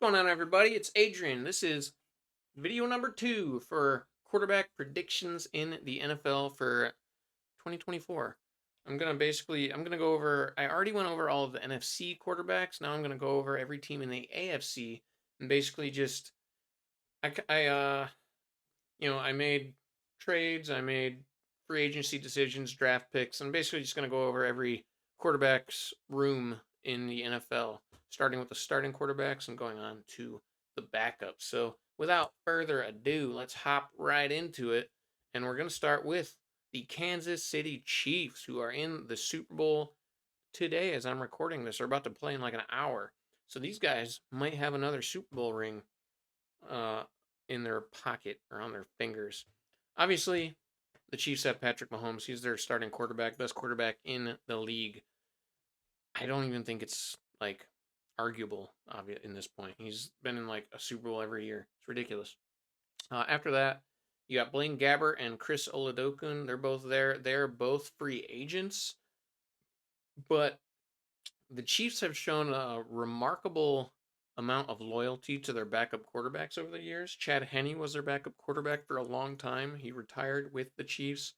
What's going on, everybody? It's Adrian. This is video number 2 for quarterback predictions in the NFL for 2024. I'm gonna go over. I already went over all of the NFC quarterbacks. Now I'm gonna go over every team in the AFC and basically just I made trades, I made free agency decisions, draft picks, and basically just going to go over every quarterback's room in the NFL, starting with the starting quarterbacks and going on to the backups. So, without further ado, let's hop right into it. And we're going to start with the Kansas City Chiefs, who are in the Super Bowl today as I'm recording this. They're about to play in like an hour. So, these guys might have another Super Bowl ring uh, in their pocket or on their fingers. Obviously, the Chiefs have Patrick Mahomes. He's their starting quarterback, best quarterback in the league. I don't even think it's like arguable in this point. He's been in like a Super Bowl every year. It's ridiculous. After that, you got Blaine Gabbert and Chris Oladokun. They're both there. They're both free agents, but the Chiefs have shown a remarkable amount of loyalty to their backup quarterbacks over the years. Chad Henne was their backup quarterback for a long time. He retired with the Chiefs.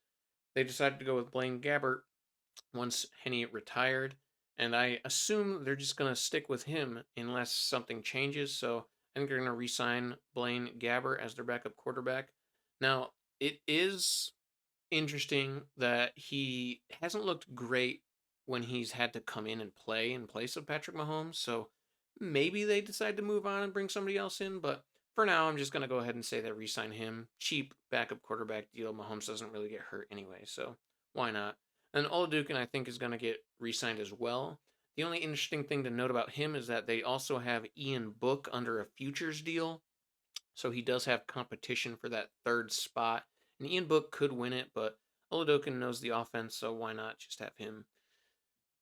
They decided to go with Blaine Gabbert once Henne retired, and I assume they're just going to stick with him unless something changes. So I think they're going to re-sign Blaine Gabbert as their backup quarterback. Now, it is interesting that he hasn't looked great when he's had to come in and play in place of Patrick Mahomes. So maybe they decide to move on and bring somebody else in. But for now, I'm just going to go ahead and say they re sign him. Cheap backup quarterback deal. Mahomes doesn't really get hurt anyway. So why not? And Oladukin, I think, is going to get re signed as well. The only interesting thing to note about him is that they also have Ian Book under a futures deal. So he does have competition for that third spot. And Ian Book could win it, but Oladokin knows the offense, so why not just have him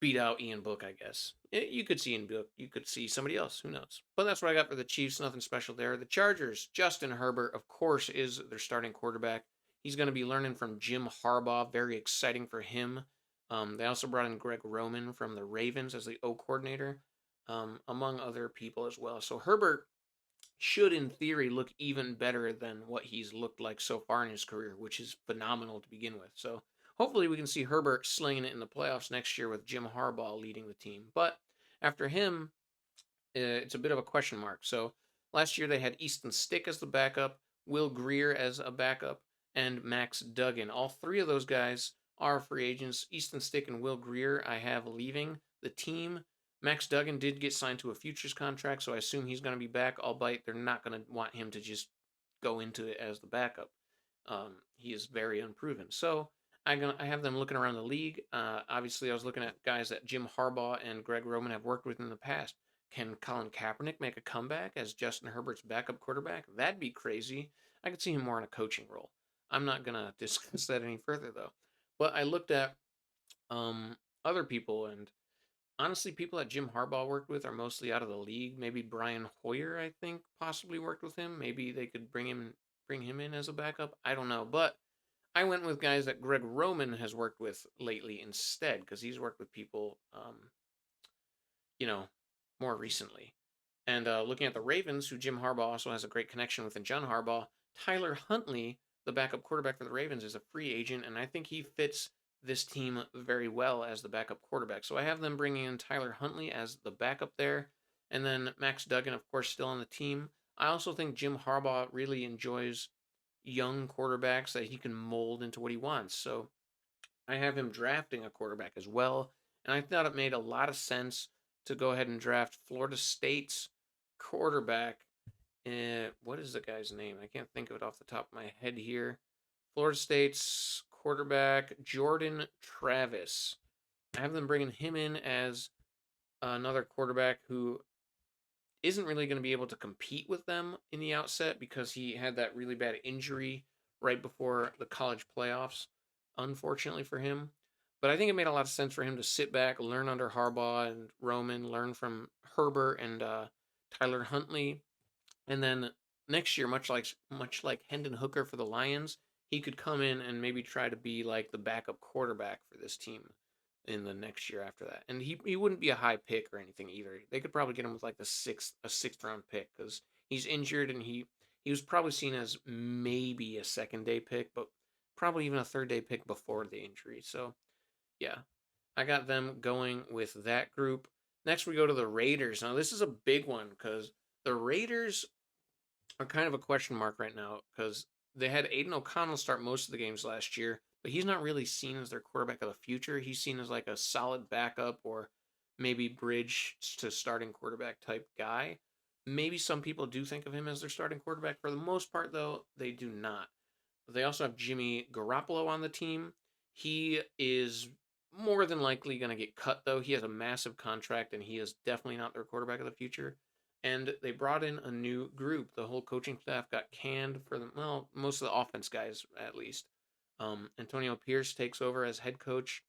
beat out Ian Book, I guess. You could see Ian Book. You could see somebody else. Who knows? But that's what I got for the Chiefs. Nothing special there. The Chargers, Justin Herbert, of course, is their starting quarterback. He's going to be learning from Jim Harbaugh. Very exciting for him. They also brought in Greg Roman from the Ravens as the O coordinator, among other people as well. So Herbert should, in theory, look even better than what he's looked like so far in his career, which is phenomenal to begin with. So hopefully we can see Herbert slinging it in the playoffs next year with Jim Harbaugh leading the team. But after him, it's a bit of a question mark. So last year they had Easton Stick as the backup, Will Greer as a backup, and Max Duggan. All three of those guys are free agents. Easton Stick and Will Greer I have leaving the team. Max Duggan did get signed to a futures contract, so I assume he's going to be back, albeit they're not going to want him to just go into it as the backup. He is very unproven. So I have them looking around the league. Obviously, I was looking at guys that Jim Harbaugh and Greg Roman have worked with in the past. Can Colin Kaepernick make a comeback as Justin Herbert's backup quarterback? That'd be crazy. I could see him more in a coaching role. I'm not going to discuss that any further, though. But I looked at um, other people, and honestly, people that Jim Harbaugh worked with are mostly out of the league. Maybe Brian Hoyer, I think, possibly worked with him. Maybe they could bring him in as a backup. I don't know, but I went with guys that Greg Roman has worked with lately instead, because he's worked with people, you know, more recently. And looking at the Ravens, who Jim Harbaugh also has a great connection with, and John Harbaugh, Tyler Huntley, the backup quarterback for the Ravens, is a free agent, and I think he fits this team very well as the backup quarterback. So I have them bringing in Tyler Huntley as the backup there, and then Max Duggan, of course, still on the team. I also think Jim Harbaugh really enjoys young quarterbacks that he can mold into what he wants. So I have him drafting a quarterback as well. And I thought it made a lot of sense to go ahead and draft Florida State's quarterback. What is the guy's name? I can't think of it off the top of my head here. Florida State's quarterback, Jordan Travis. I have them bringing him in as another quarterback who isn't really going to be able to compete with them in the outset because he had that really bad injury right before the college playoffs, unfortunately for him. But I think it made a lot of sense for him to sit back, learn under Harbaugh and Roman, learn from Herbert and Tyler Huntley, and then next year, much like Hendon Hooker for the Lions, he could come in and maybe try to be like the backup quarterback for this team. in the next year after that. And he wouldn't be a high pick or anything either. They could probably get him with like a sixth round pick because he's injured and he was probably seen as maybe a second day pick, but probably even a third day pick before the injury. So yeah, I got them going with that group. Next, we go to the Raiders. Now, this is a big one because the Raiders are kind of a question mark right now because they had Aiden O'Connell start most of the games last year, but he's not really seen as their quarterback of the future. He's seen as like a solid backup or maybe bridge to starting quarterback type guy. Maybe some people do think of him as their starting quarterback. For the most part, though, they do not. They also have Jimmy Garoppolo on the team. He is more than likely going to get cut, though. He has a massive contract, and he is definitely not their quarterback of the future. And they brought in a new group. The whole coaching staff got canned for the, well, most of the offense guys, at least. Antonio Pierce takes over as head coach,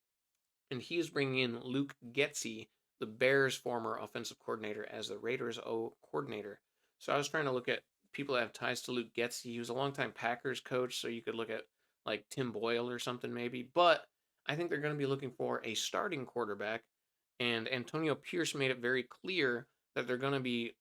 and he is bringing in Luke Getsy, the Bears' former offensive coordinator, as the Raiders' O coordinator. So I was trying to look at people that have ties to Luke Getsy. He was a longtime Packers coach, so you could look at like Tim Boyle or something maybe. But I think they're going to be looking for a starting quarterback, and Antonio Pierce made it very clear that they're going to be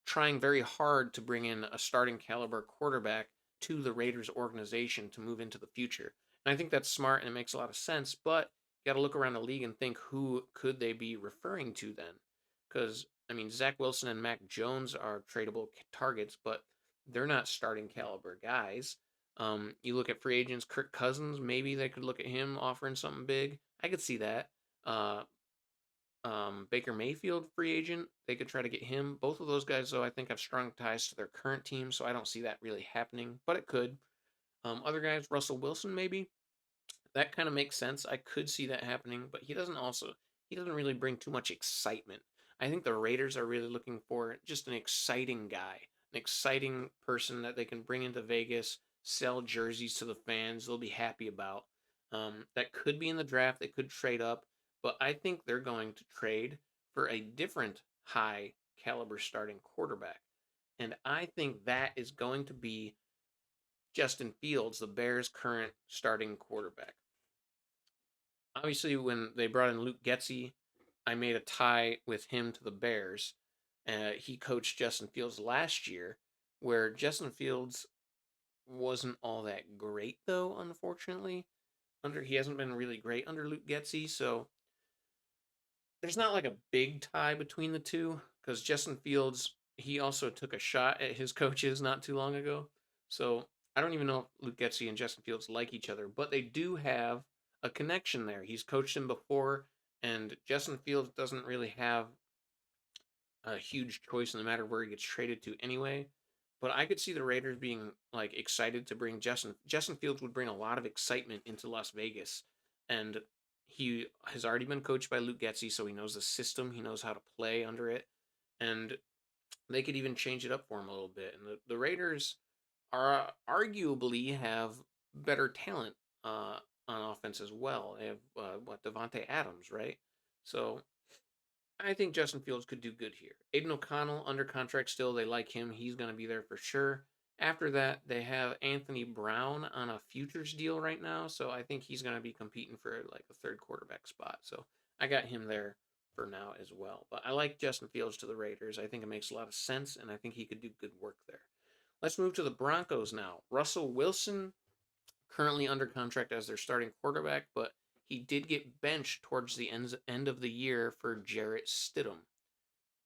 trying very hard to bring in a starting caliber quarterback to the Raiders organization to move into the future. And I think that's smart and it makes a lot of sense, but you got to look around the league and think who could they be referring to then? Because, I mean, Zach Wilson and Mac Jones are tradable targets, but they're not starting caliber guys. You look at free agents, Kirk Cousins, maybe they could look at him offering something big. I could see that. Uh, Baker Mayfield, free agent. They could try to get him. Both of those guys, though, I think have strong ties to their current team, so I don't see that really happening, but it could. Other guys, Russell Wilson, maybe. That kind of makes sense. I could see that happening, but he doesn't really bring too much excitement. I think the Raiders are really looking for just an exciting guy, an exciting person that they can bring into Vegas, sell jerseys to the fans they'll be happy about. That could be in the draft. They could trade up, but I think they're going to trade for a different high caliber starting quarterback. And I think that is going to be Justin Fields, the Bears' current starting quarterback. Obviously, when they brought in Luke Getsy, I made a tie with him to the Bears. He coached Justin Fields last year, where Justin Fields wasn't all that great, though, unfortunately. He hasn't been really great under Luke Getsy, so there's not like a big tie between the two because Justin Fields he also took a shot at his coaches not too long ago. So I don't even know if Luke Getsy and Justin Fields like each other, but they do have a connection there. He's coached him before, and Justin Fields doesn't really have a huge choice in the matter where he gets traded to anyway. But I could see the Raiders being like excited to bring Justin Fields would bring a lot of excitement into Las Vegas, and he has already been coached by Luke Getsy, so he knows the system. He knows how to play under it, and they could even change it up for him a little bit. And the Raiders are arguably have better talent on offense as well. They have Devonte Adams, right? So I think Justin Fields could do good here. Aiden O'Connell under contract still. They like him. He's going to be there for sure. After that, they have Anthony Brown on a futures deal right now, so I think he's going to be competing for like a third quarterback spot. So I got him there for now as well. But I like Justin Fields to the Raiders. I think it makes a lot of sense, and I think he could do good work there. Let's move to the Broncos now. Russell Wilson currently under contract as their starting quarterback, but he did get benched towards the end of the year for Jarrett Stidham.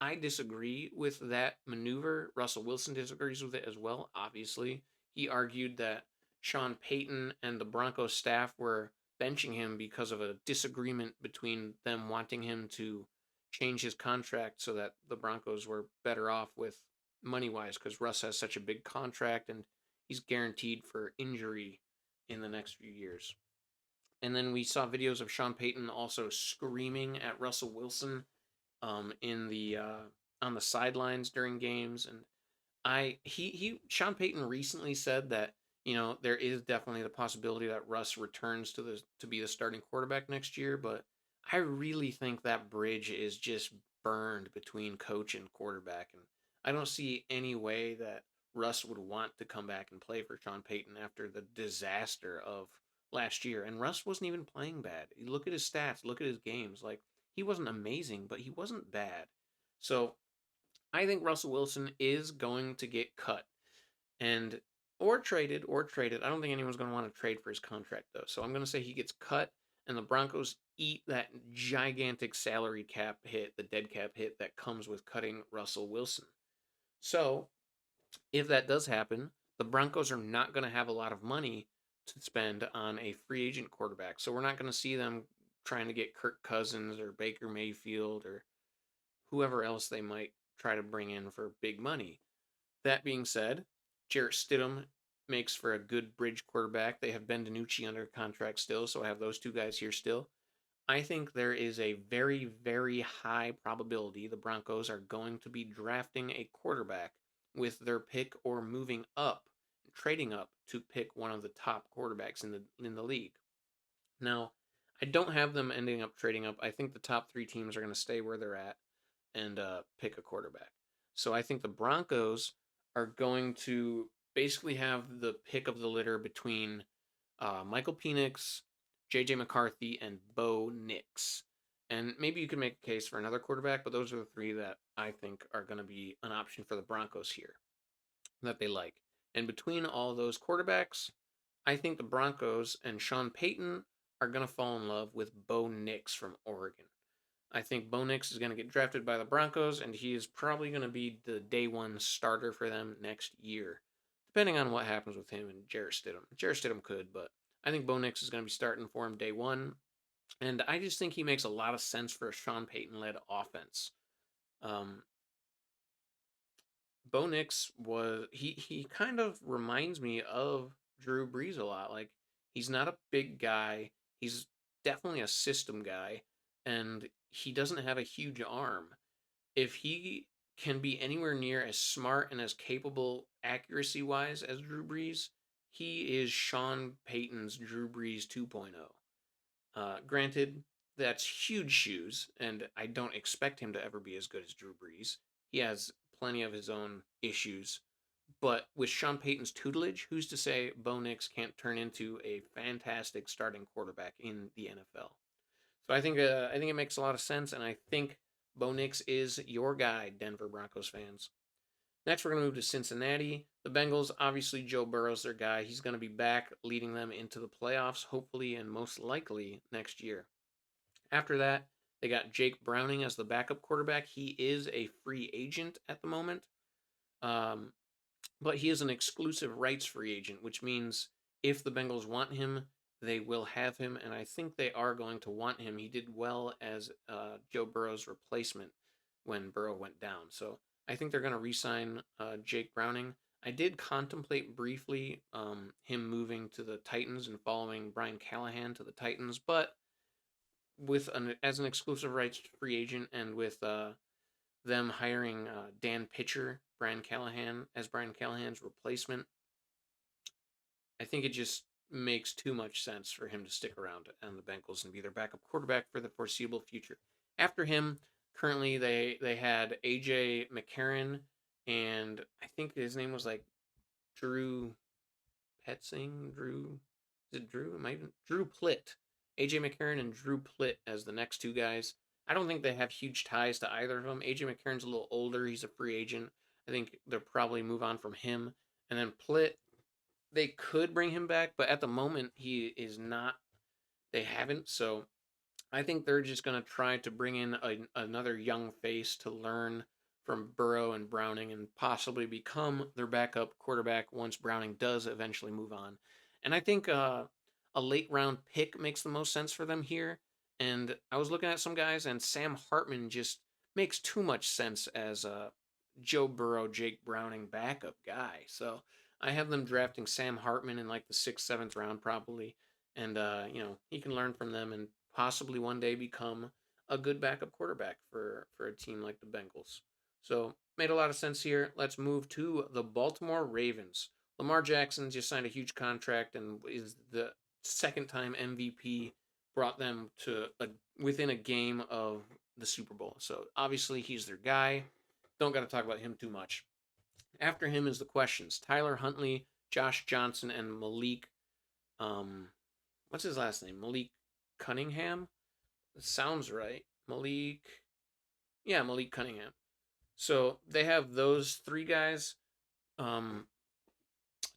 I disagree with that maneuver. Russell Wilson disagrees with it as well, obviously. He argued that Sean Payton and the Broncos staff were benching him because of a disagreement between them wanting him to change his contract so that the Broncos were better off with money wise because Russ has such a big contract and he's guaranteed for injury in the next few years. And then we saw videos of Sean Payton also screaming at Russell Wilson in the on the sidelines during games, and Sean Payton recently said that there is definitely the possibility that Russ returns to be the starting quarterback next year, but I really think that bridge is just burned between coach and quarterback, and I don't see any way that Russ would want to come back and play for Sean Payton after the disaster of last year, and Russ wasn't even playing bad. You look at his stats, look at his games. Like, he wasn't amazing, but he wasn't bad. So I think Russell Wilson is going to get cut and or traded. I don't think anyone's going to want to trade for his contract though. So I'm going to say he gets cut, and the Broncos eat that gigantic salary cap hit, the dead cap hit that comes with cutting Russell Wilson. So if that does happen, the Broncos are not going to have a lot of money to spend on a free agent quarterback. So we're not going to see them trying to get Kirk Cousins or Baker Mayfield or whoever else they might try to bring in for big money. That being said, Jarrett Stidham makes for a good bridge quarterback. They have Ben DiNucci under contract still, so I have those two guys here still. I think there is a very, very high probability the Broncos are going to be drafting a quarterback with their pick or moving up, trading up to pick one of the top quarterbacks in the league. Now, I don't have them ending up trading up. I think the top three teams are going to stay where they're at and pick a quarterback. So I think the Broncos are going to basically have the pick of the litter between Michael Penix, J.J. McCarthy, and Bo Nix. And maybe you could make a case for another quarterback, but those are the three that I think are going to be an option for the Broncos here that they like. And between all those quarterbacks, I think the Broncos and Sean Payton are going to fall in love with Bo Nix from Oregon. I think Bo Nix is going to get drafted by the Broncos, and he is probably going to be the day one starter for them next year, depending on what happens with him and Jarrett Stidham. Jarrett Stidham could, but I think Bo Nix is going to be starting for him day one, and I just think he makes a lot of sense for a Sean Payton-led offense. Um, Bo Nix he kind of reminds me of Drew Brees a lot. Like, he's not a big guy. He's definitely a system guy, and he doesn't have a huge arm. If he can be anywhere near as smart and as capable accuracy wise as Drew Brees, he is Sean Payton's Drew Brees 2.0. Granted, that's huge shoes, and I don't expect him to ever be as good as Drew Brees. He has plenty of his own issues. But with Sean Payton's tutelage, who's to say Bo Nix can't turn into a fantastic starting quarterback in the NFL? So I think it makes a lot of sense, and I think Bo Nix is your guy, Denver Broncos fans. Next, we're going to move to Cincinnati. The Bengals, obviously, Joe Burrow's their guy. He's going to be back, leading them into the playoffs, hopefully and most likely next year. After that, they got Jake Browning as the backup quarterback. He is a free agent at the moment, um, but he is an exclusive rights free agent, which means if the Bengals want him, they will have him, and I think they are going to want him. He did well as Joe Burrow's replacement when Burrow went down. So I think they're going to re-sign Jake Browning. I did contemplate briefly him moving to the Titans and following Brian Callahan to the Titans, but as an exclusive rights free agent and with them hiring Dan Pitcher, Brian Callahan as Brian Callahan's replacement, I think it just makes too much sense for him to stick around on the Bengals and be their backup quarterback for the foreseeable future. After him, currently they had AJ McCarron, and I think his name was like Drew Petzing. Drew, is it Drew? It might even Drew Plitt. AJ McCarron and Drew Plitt as the next two guys. I don't think they have huge ties to either of them. AJ McCarron's a little older. He's a free agent. I think they'll probably move on from him. And then Plitt, they could bring him back, but at the moment he is not. They haven't, so I think they're just going to try to bring in another young face to learn from Burrow and Browning and possibly become their backup quarterback once Browning does eventually move on. And I think a late round pick makes the most sense for them here. And I was looking at some guys, and Sam Hartman just makes too much sense as a Joe Burrow, Jake Browning backup guy. So I have them drafting Sam Hartman in like the sixth, seventh round probably, and he can learn from them and possibly one day become a good backup quarterback for a team like the Bengals. So made a lot of sense here. Let's move to the Baltimore Ravens. Lamar Jackson just signed a huge contract and is the second time MVP. Brought them to within a game of the Super Bowl. So obviously he's their guy. Don't got to talk about him too much. After him is the questions: Tyler Huntley, Josh Johnson, and Malik. Um, what's his last name? Malik Cunningham? It sounds right. Malik Cunningham. So they have those three guys. Um,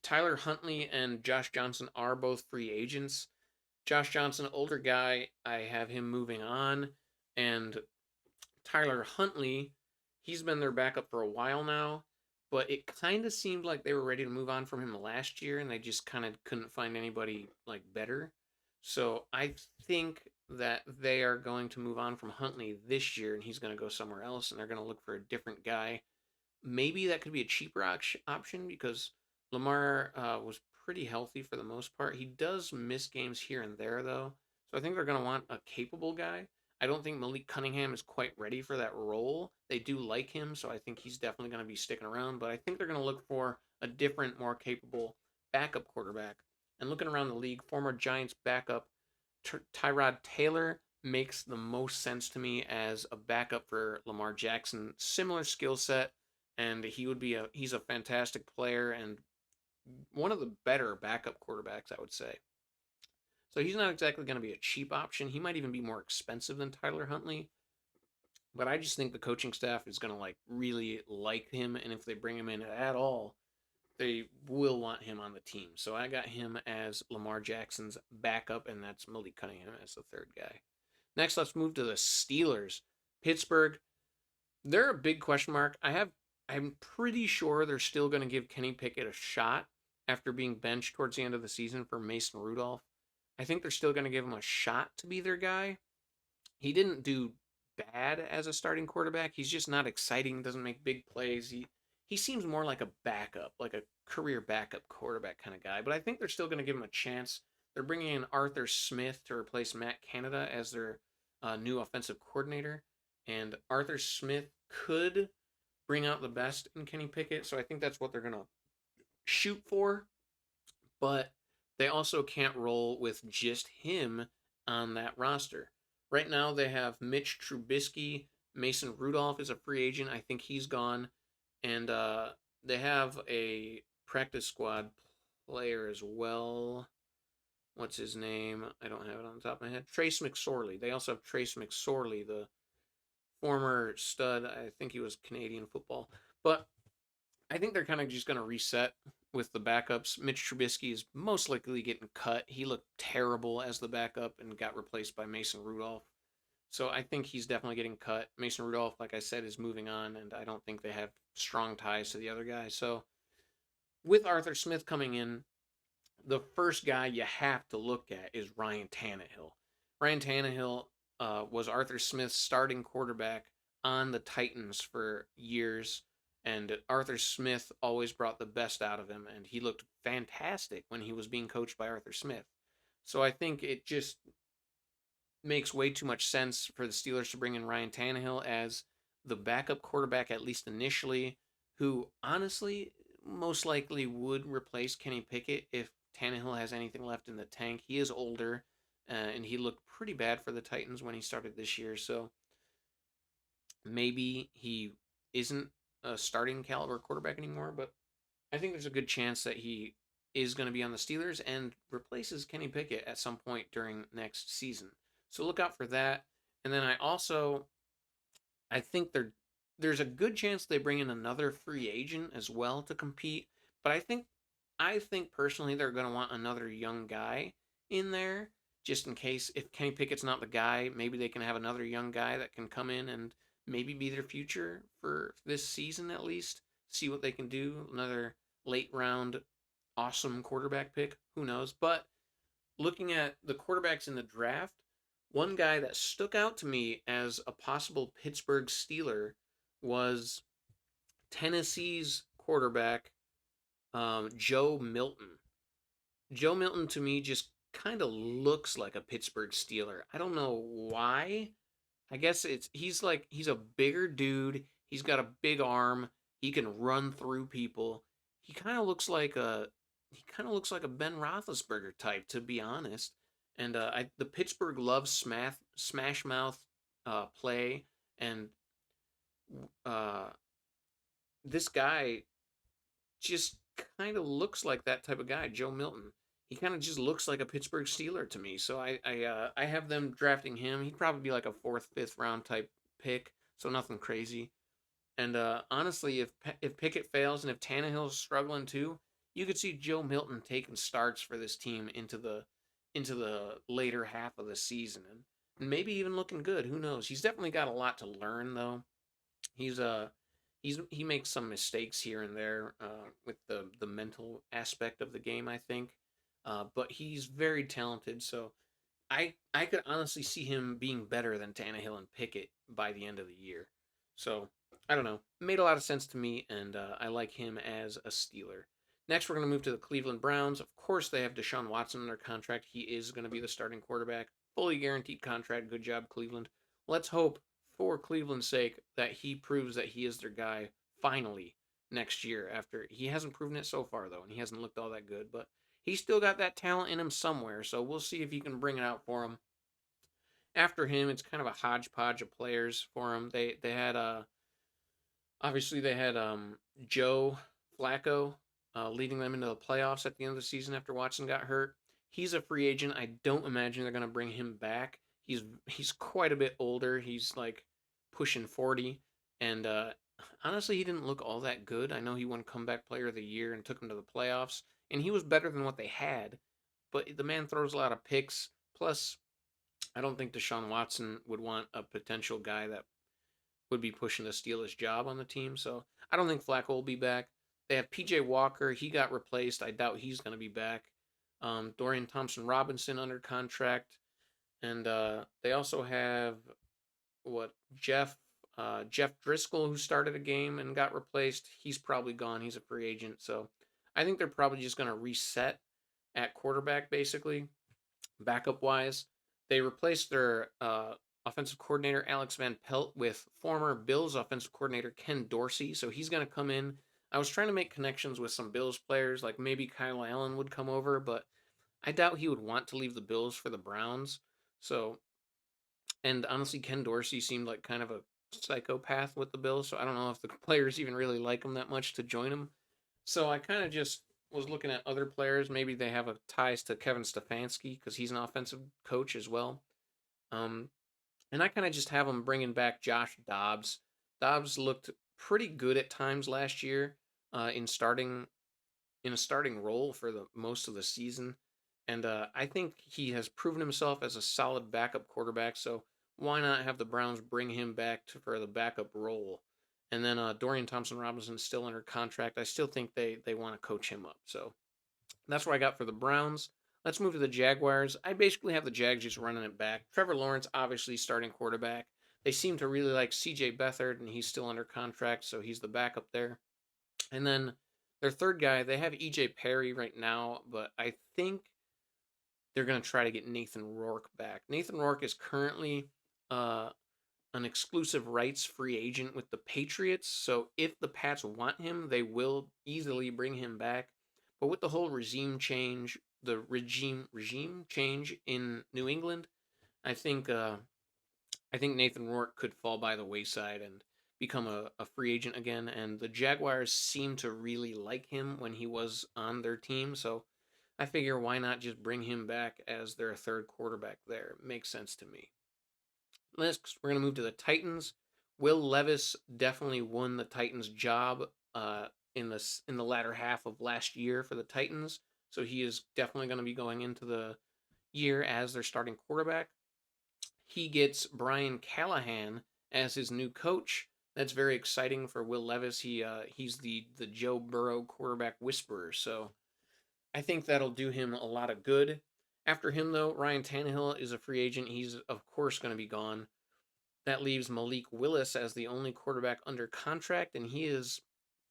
Tyler Huntley and Josh Johnson are both free agents. Josh Johnson, older guy, I have him moving on. And Tyler Huntley, he's been their backup for a while now, but it kind of seemed like they were ready to move on from him last year, and they just kind of couldn't find anybody like better. So I think that they are going to move on from Huntley this year, and he's going to go somewhere else, and they're going to look for a different guy. Maybe that could be a cheaper option because Lamar was pretty healthy for the most part. He does miss games here and there, though. So I think they're going to want a capable guy. I don't think Malik Cunningham is quite ready for that role. They do like him, so I think he's definitely going to be sticking around. But I think they're going to look for a different, more capable backup quarterback. And looking around the league, former Giants backup Tyrod Taylor makes the most sense to me as a backup for Lamar Jackson. Similar skill set, and he's a fantastic player and one of the better backup quarterbacks, I would say. So he's not exactly going to be a cheap option. He might even be more expensive than Tyler Huntley, but I just think the coaching staff is going to like really like him, and if they bring him in at all, they will want him on the team. So I got him as Lamar Jackson's backup, and that's Malik Cunningham as the third guy. Next, let's move to the Steelers. Pittsburgh, they're a big question mark. I'm pretty sure they're still going to give Kenny Pickett a shot after being benched towards the end of the season for Mason Rudolph. I think they're still going to give him a shot to be their guy. He didn't do bad as a starting quarterback. He's just not exciting, doesn't make big plays. He seems more like a backup, like a career backup quarterback kind of guy. But I think they're still going to give him a chance. They're bringing in Arthur Smith to replace Matt Canada as their new offensive coordinator. And Arthur Smith could bring out the best in Kenny Pickett. So I think that's what they're going to shoot for. But they also can't roll with just him on that roster. Right now, they have Mitch Trubisky. Mason Rudolph is a free agent. I think he's gone. And they have a practice squad player as well. What's his name? I don't have it on the top of my head. Trace McSorley. They also have Trace McSorley, the former stud. I think he was Canadian football. But I think they're kind of just going to reset with the backups. Mitch Trubisky is most likely getting cut. He looked terrible as the backup and got replaced by Mason Rudolph. So I think he's definitely getting cut. Mason Rudolph, like I said, is moving on, and I don't think they have strong ties to the other guy. So with Arthur Smith coming in, the first guy you have to look at is Ryan Tannehill. Ryan Tannehill was Arthur Smith's starting quarterback on the Titans for years, and Arthur Smith always brought the best out of him, and he looked fantastic when he was being coached by Arthur Smith. So I think it just makes way too much sense for the Steelers to bring in Ryan Tannehill as the backup quarterback, at least initially, who honestly most likely would replace Kenny Pickett if Tannehill has anything left in the tank. He is older, and he looked pretty bad for the Titans when he started this year, so maybe he isn't a starting caliber quarterback anymore, but I think there's a good chance that he is going to be on the Steelers and replaces Kenny Pickett at some point during next season. So look out for that. And then I think there's a good chance they bring in another free agent as well to compete. But I think personally they're going to want another young guy in there just in case if Kenny Pickett's not the guy, maybe they can have another young guy that can come in and maybe be their future for this season at least. See what they can do. Another late round awesome quarterback pick. Who knows? But looking at the quarterbacks in the draft, one guy that stuck out to me as a possible Pittsburgh Steeler was Tennessee's quarterback, Joe Milton. Joe Milton to me just kind of looks like a Pittsburgh Steeler. I don't know why. I guess he's a bigger dude. He's got a big arm. He can run through people. He kind of looks like a he kind of looks like a Ben Roethlisberger type, to be honest. And the Pittsburgh loves smash mouth play, and uh, this guy just kind of looks like that type of guy, Joe Milton. he kind of just looks like a Pittsburgh Steeler to me. So I have them drafting him. He'd probably be like a fourth, fifth round type pick. So nothing crazy. And honestly, if Pickett fails and if Tannehill's struggling too, you could see Joe Milton taking starts for this team into the later half of the season and maybe even looking good. Who knows? He's definitely got a lot to learn though. He's he makes some mistakes here and there with the mental aspect of the game, I think. But he's very talented, so I could honestly see him being better than Tannehill and Pickett by the end of the year. So I don't know. It made a lot of sense to me, and I like him as a Steeler. Next, we're going to move to the Cleveland Browns. Of course, they have Deshaun Watson under contract. He is going to be the starting quarterback, fully guaranteed contract. Good job, Cleveland. Let's hope, for Cleveland's sake, that he proves that he is their guy finally next year. After he hasn't proven it so far, though, and he hasn't looked all that good, but he's still got that talent in him somewhere, so we'll see if he can bring it out for him. After him, it's kind of a hodgepodge of players for him. They had obviously they had Joe Flacco leading them into the playoffs at the end of the season after Watson got hurt. He's a free agent. I don't imagine they're going to bring him back. He's quite a bit older. He's like pushing 40, and honestly, he didn't look all that good. I know he won Comeback Player of the Year and took them to the playoffs, and he was better than what they had. But the man throws a lot of picks. Plus, I don't think Deshaun Watson would want a potential guy that would be pushing to steal his job on the team. So I don't think Flacco will be back. They have PJ Walker. He got replaced. I doubt he's going to be back. Dorian Thompson Robinson under contract. And they also have what Jeff Driscoll, who started a game and got replaced. He's probably gone. He's a free agent. So I think they're probably just going to reset at quarterback, basically, backup wise. They replaced their offensive coordinator, Alex Van Pelt, with former Bills offensive coordinator, Ken Dorsey. So he's going to come in. I was trying to make connections with some Bills players, like maybe Kyle Allen would come over, but I doubt he would want to leave the Bills for the Browns. So, and honestly, Ken Dorsey seemed like kind of a psychopath with the Bills, so I don't know if the players even really like him that much to join him. So I kind of just was looking at other players. Maybe they have a ties to Kevin Stefanski because he's an offensive coach as well. Um, and I kind of just have them bringing back Josh Dobbs. Dobbs looked pretty good at times last year in a starting role for the most of the season, and I think he has proven himself as a solid backup quarterback. So why not have the Browns bring him back for the backup role? And then Dorian Thompson Robinson is still under contract. I still think they want to coach him up. So that's what I got for the Browns. Let's move to the Jaguars. I basically have the Jags just running it back. Trevor Lawrence, obviously starting quarterback. They seem to really like C.J. Beathard, and he's still under contract, so he's the backup there. And then their third guy, they have E.J. Perry right now, but I think they're going to try to get Nathan Rourke back. Nathan Rourke is currently uh, an exclusive rights free agent with the Patriots. So if the Pats want him, they will easily bring him back. But with the whole regime change in New England, I think I think Nathan Rourke could fall by the wayside and become a free agent again. And the Jaguars seem to really like him when he was on their team. So I figure why not just bring him back as their third quarterback there? It makes sense to me. Next, we're going to move to the Titans. Will Levis definitely won the Titans' job in the latter half of last year for the Titans. So he is definitely going to be going into the year as their starting quarterback. He gets Brian Callahan as his new coach. That's very exciting for Will Levis. He's the Joe Burrow quarterback whisperer. So I think that'll do him a lot of good. After him, though, Ryan Tannehill is a free agent. He's, of course, going to be gone. That leaves Malik Willis as the only quarterback under contract, and he is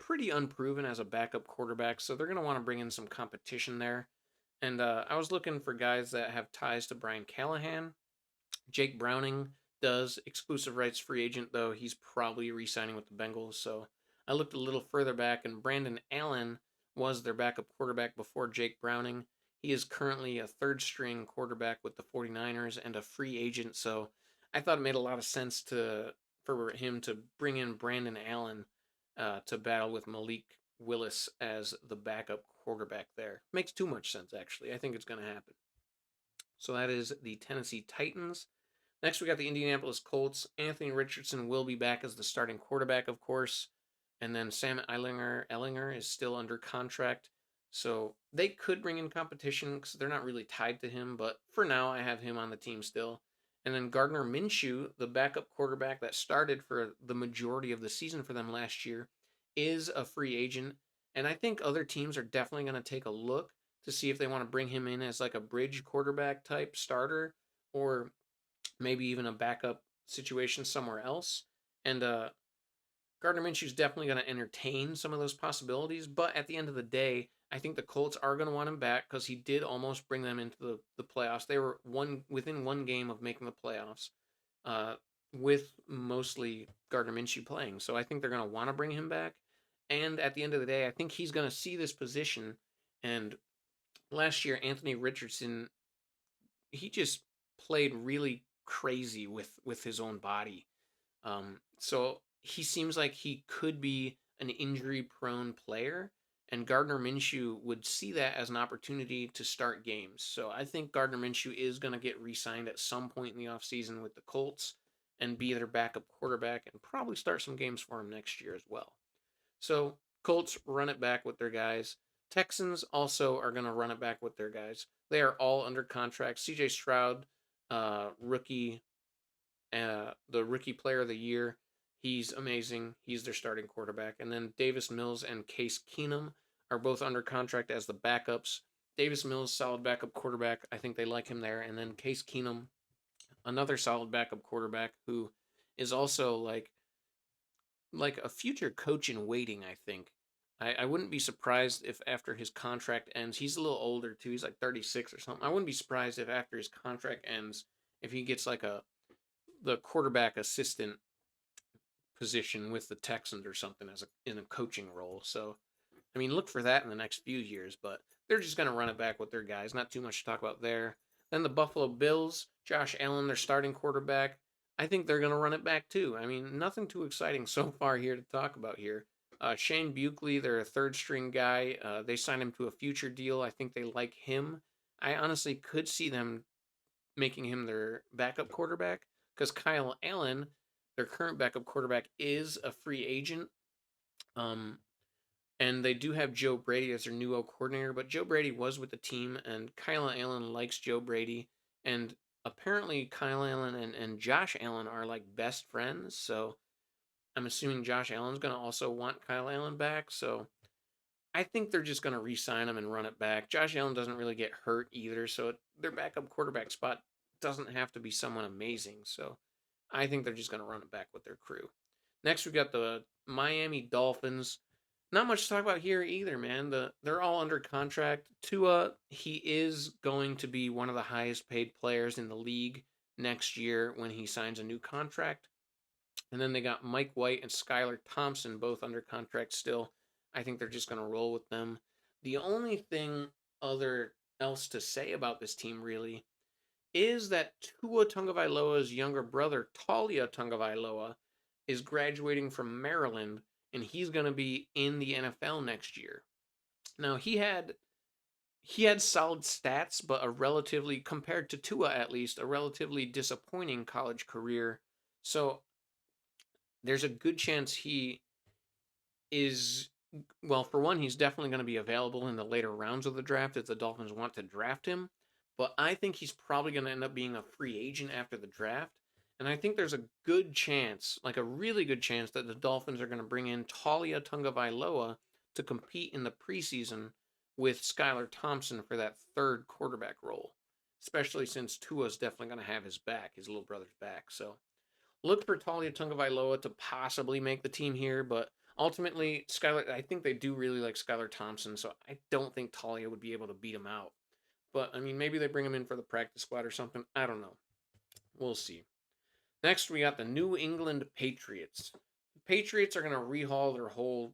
pretty unproven as a backup quarterback, so they're going to want to bring in some competition there. And I was looking for guys that have ties to Brian Callahan. Jake Browning does exclusive rights free agent, though he's probably re signing with the Bengals. So I looked a little further back, and Brandon Allen was their backup quarterback before Jake Browning. He is currently a third string quarterback with the 49ers and a free agent. So I thought it made a lot of sense for him to bring in Brandon Allen to battle with Malik Willis as the backup quarterback there. Makes too much sense, actually. I think it's going to happen. So that is the Tennessee Titans. Next, we got the Indianapolis Colts. Anthony Richardson will be back as the starting quarterback, of course. And then Sam Ellinger is still under contract. So they could bring in competition because they're not really tied to him. But for now, I have him on the team still. And then Gardner Minshew, the backup quarterback that started for the majority of the season for them last year, is a free agent. And I think other teams are definitely going to take a look to see if they want to bring him in as like a bridge quarterback type starter, or maybe even a backup situation somewhere else. And Gardner Minshew is definitely going to entertain some of those possibilities. But at the end of the day, I think the Colts are going to want him back because he did almost bring them into the playoffs. They were within one game of making the playoffs, uh, with mostly Gardner Minshew playing. So I think they're going to want to bring him back. And at the end of the day, I think he's going to see this position. And last year, Anthony Richardson, he just played really crazy with his own body. So he seems like he could be an injury prone player, and Gardner Minshew would see that as an opportunity to start games. So I think Gardner Minshew is going to get re signed at some point in the offseason with the Colts and be their backup quarterback and probably start some games for him next year as well. So Colts run it back with their guys. Texans also are going to run it back with their guys. They are all under contract. CJ Stroud, rookie, the rookie player of the year. He's amazing. He's their starting quarterback. And then Davis Mills and Case Keenum are both under contract as the backups. Davis Mills, solid backup quarterback. I think they like him there. And then Case Keenum, another solid backup quarterback who is also like a future coach in waiting, I think. I wouldn't be surprised if after his contract ends, he's a little older too. He's like 36 or something. I wouldn't be surprised if after his contract ends, if he gets like the quarterback assistant position with the Texans or something as in a coaching role. So, I mean, look for that in the next few years, but they're just going to run it back with their guys. Not too much to talk about there. Then the Buffalo Bills, Josh Allen, their starting quarterback. I think they're going to run it back too. I mean, nothing too exciting so far here to talk about here. Shane Buechele, they're a third string guy. They signed him to a future deal. I think they like him. I honestly could see them making him their backup quarterback because Kyle Allen, their current backup quarterback, is a free agent. Um, and they do have Joe Brady as their new O coordinator, but Joe Brady was with the team, and Kyle Allen likes Joe Brady. And apparently, Kyle Allen and Josh Allen are like best friends. So I'm assuming Josh Allen's going to also want Kyle Allen back. So I think they're just going to re sign him and run it back. Josh Allen doesn't really get hurt either. So their backup quarterback spot doesn't have to be someone amazing. So I think they're just going to run it back with their crew. Next, we got the Miami Dolphins. Not much to talk about here either, man. They're all under contract. Tua, he is going to be one of the highest paid players in the league next year when he signs a new contract. And then they got Mike White and Skylar Thompson both under contract still. I think they're just going to roll with them. The only thing other else to say about this team really is that Tua Tagovailoa's younger brother, Talia Tagovailoa, is graduating from Maryland, and he's going to be in the NFL next year. Now he had solid stats, but a relatively, compared to Tua at least, a relatively disappointing college career. So there's a good chance he is, well, for one, he's definitely going to be available in the later rounds of the draft if the Dolphins want to draft him. But I think he's probably going to end up being a free agent after the draft. And I think there's a good chance, like a really good chance, that the Dolphins are going to bring in Talia Tagovailoa to compete in the preseason with Skylar Thompson for that third quarterback role, especially since Tua's definitely going to have his back, his little brother's back. So look for Talia Tagovailoa to possibly make the team here, but ultimately, I think they do really like Skylar Thompson, so I don't think Talia would be able to beat him out. But, I mean, maybe they bring him in for the practice squad or something. I don't know. We'll see. Next, we got the New England Patriots. The Patriots are going to rehaul their whole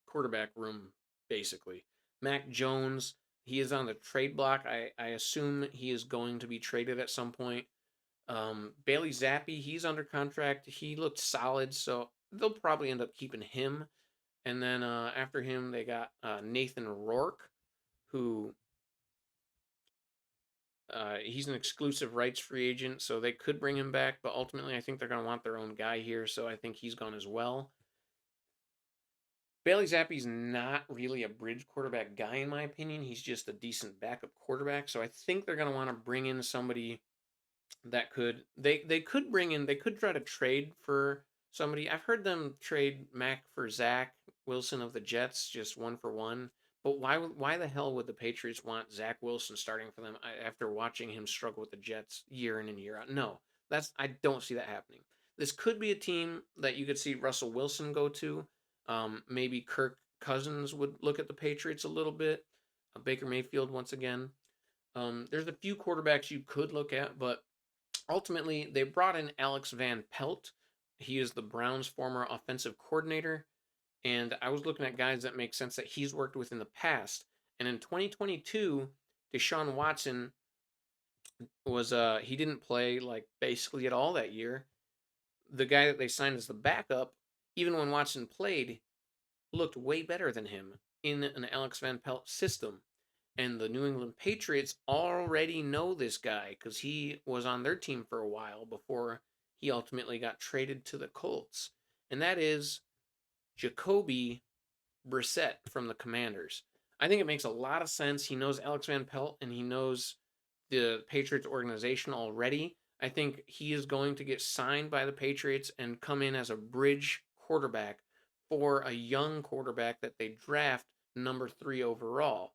quarterback room, basically. Mac Jones, he is on the trade block. I assume he is going to be traded at some point. Bailey Zappi, he's under contract. He looked solid, so they'll probably end up keeping him. And then after him, they got Nathan Rourke, who he's an exclusive rights free agent, so they could bring him back, but ultimately I think they're going to want their own guy here, so I think he's gone as well. Bailey Zappi's not really a bridge quarterback guy, in my opinion. He's just a decent backup quarterback, so I think they're going to want to bring in somebody that could they could bring in they could try to trade for somebody. I've heard them trade Mac for Zach Wilson of the Jets, just 1 for 1. But why the hell would the Patriots want Zach Wilson starting for them after watching him struggle with the Jets year in and year out? No, I don't see that happening. This could be a team that you could see Russell Wilson go to. Maybe Kirk Cousins would look at the Patriots a little bit. Baker Mayfield once again. There's a few quarterbacks you could look at, but ultimately, they brought in Alex Van Pelt. He is the Browns' former offensive coordinator. And I was looking at guys that make sense that he's worked with in the past. And in 2022, Deshaun Watson was he didn't play like basically at all that year. The guy that they signed as the backup, even when Watson played, looked way better than him in an Alex Van Pelt system. And the New England Patriots already know this guy because he was on their team for a while before he ultimately got traded to the Colts. And that is Jacoby Brissett from the Commanders. I think it makes a lot of sense. He knows Alex Van Pelt and he knows the Patriots organization already. I think he is going to get signed by the Patriots and come in as a bridge quarterback for a young quarterback that they draft number 3 overall.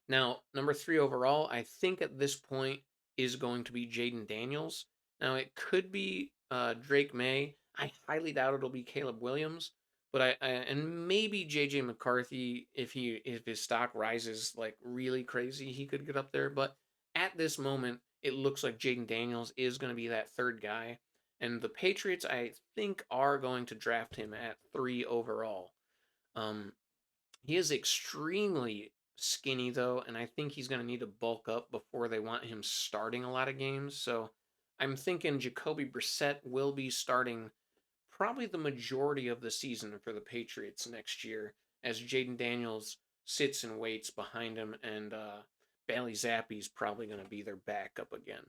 Now, number 3 overall, I think at this point is going to be Jaden Daniels. Now, it could be Drake May. I highly doubt it'll be Caleb Williams, but and maybe JJ McCarthy if his stock rises like really crazy, he could get up there. But at this moment, it looks like Jaden Daniels is going to be that third guy, and the Patriots I think are going to draft him at 3 overall. Um, he is extremely skinny though, and I think he's going to need to bulk up before they want him starting a lot of games. So I'm thinking Jacoby Brissett will be starting probably the majority of the season for the Patriots next year as Jaden Daniels sits and waits behind him, and Bailey Zappi's probably going to be their backup again.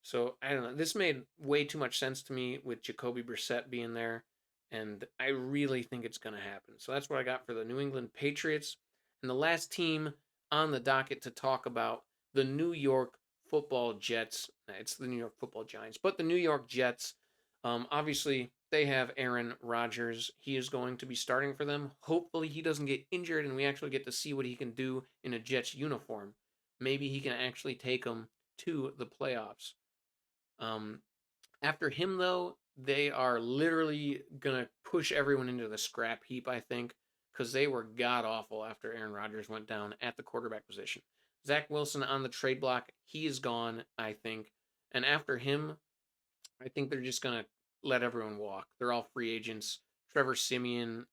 So I don't know. This made way too much sense to me with Jacoby Brissett being there, and I really think it's going to happen. So that's what I got for the New England Patriots. And the last team on the docket to talk about, the New York Football Jets. It's the New York Football Giants, but the New York Jets. Obviously, they have Aaron Rodgers. He is going to be starting for them. Hopefully, he doesn't get injured and we actually get to see what he can do in a Jets uniform. Maybe he can actually take them to the playoffs. Um, After him, though, they are literally going to push everyone into the scrap heap, I think, because they were god awful after Aaron Rodgers went down at the quarterback position. Zach Wilson on the trade block, he is gone, I think. And after him, I think they're just going to let everyone walk. They're all free agents. Trevor Simeon,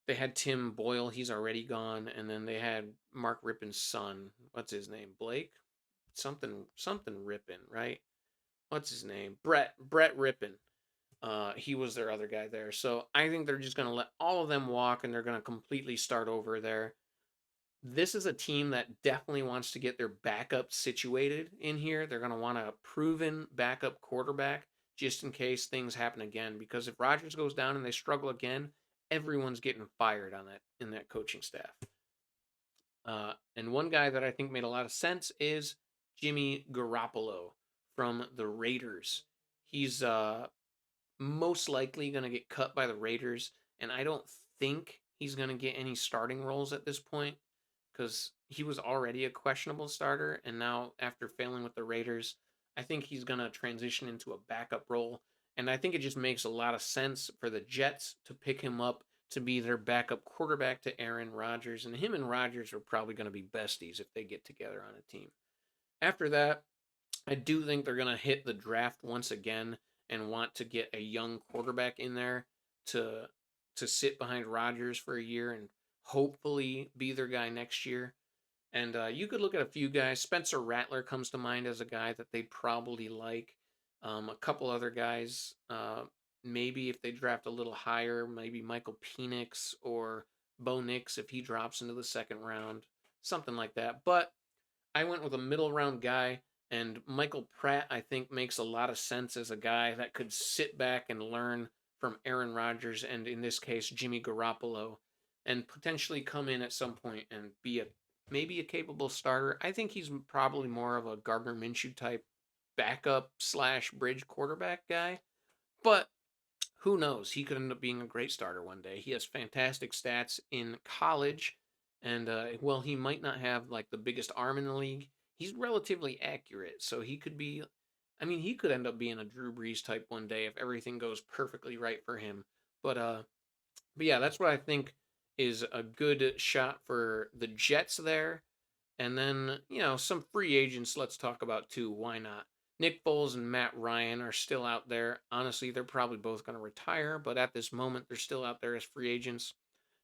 they had Tim Boyle, he's already gone. And then they had Mark Rippon's son. What's his name? Blake? Something Rippon, right? What's his name? Brett Rippon. He was their other guy there. So I think they're just going to let all of them walk and they're going to completely start over there. This is a team that definitely wants to get their backup situated in here. They're going to want a proven backup quarterback just in case things happen again. Because if Rodgers goes down and they struggle again, everyone's getting fired on that in that coaching staff. And one guy that I think made a lot of sense is Jimmy Garoppolo from the Raiders. He's most likely going to get cut by the Raiders, and I don't think he's going to get any starting roles at this point because he was already a questionable starter, and now after failing with the Raiders, I think he's going to transition into a backup role. And I think it just makes a lot of sense for the Jets to pick him up to be their backup quarterback to Aaron Rodgers. And him and Rodgers are probably going to be besties if they get together on a team. After that, I do think they're going to hit the draft once again and want to get a young quarterback in there to sit behind Rodgers for a year and hopefully be their guy next year. And you could look at a few guys. Spencer Rattler comes to mind as a guy that they'd probably like. A couple other guys. maybe if they draft a little higher, maybe Michael Penix or Bo Nix if he drops into the second round, something like that. But I went with a middle round guy, and Michael Pratt, I think, makes a lot of sense as a guy that could sit back and learn from Aaron Rodgers and, in this case, Jimmy Garoppolo, and potentially come in at some point and be a maybe a capable starter. I think he's probably more of a Gardner Minshew type backup slash bridge quarterback guy, but who knows? He could end up being a great starter one day. He has fantastic stats in college, and well, he might not have like the biggest arm in the league. He's relatively accurate, so he could be. I mean, he could end up being a Drew Brees type one day if everything goes perfectly right for him. But uh, but yeah, that's what I think is a good shot for the Jets there. And then, some free agents let's talk about too. Why not? Nick Foles and Matt Ryan are still out there. Honestly, they're probably both going to retire, but at this moment, they're still out there as free agents.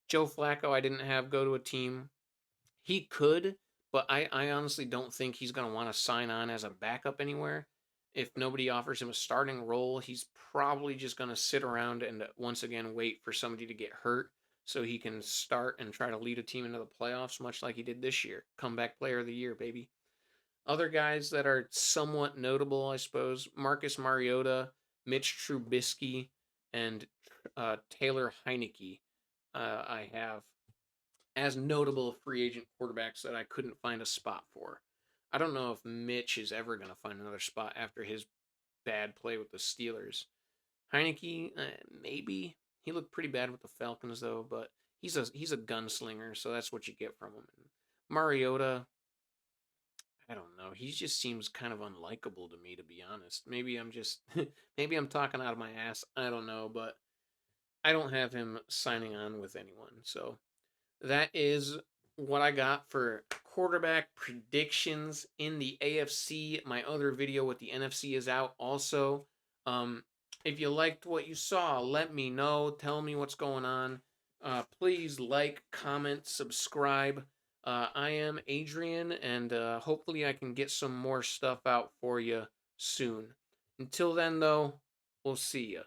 Joe Flacco, I didn't have go to a team. He could, but I honestly don't think he's going to want to sign on as a backup anywhere. If nobody offers him a starting role, he's probably just going to sit around and once again wait for somebody to get hurt so he can start and try to lead a team into the playoffs, much like he did this year. Comeback player of the year, baby. Other guys that are somewhat notable, I suppose, Marcus Mariota, Mitch Trubisky, and Taylor Heineke. I have as notable free agent quarterbacks that I couldn't find a spot for. I don't know if Mitch is ever going to find another spot after his bad play with the Steelers. Heineke, maybe. He looked pretty bad with the Falcons though, but he's a gunslinger, so that's what you get from him. And Mariota, I don't know. He just seems kind of unlikable to me, to be honest. Maybe I'm just maybe I'm talking out of my ass. I don't know, but I don't have him signing on with anyone. So that is what I got for quarterback predictions in the AFC. My other video with the NFC is out also. Um, if you liked what you saw, let me know. Tell me what's going on. Please like, comment, subscribe. I am Adrian, and hopefully I can get some more stuff out for you soon. Until then, though, we'll see ya.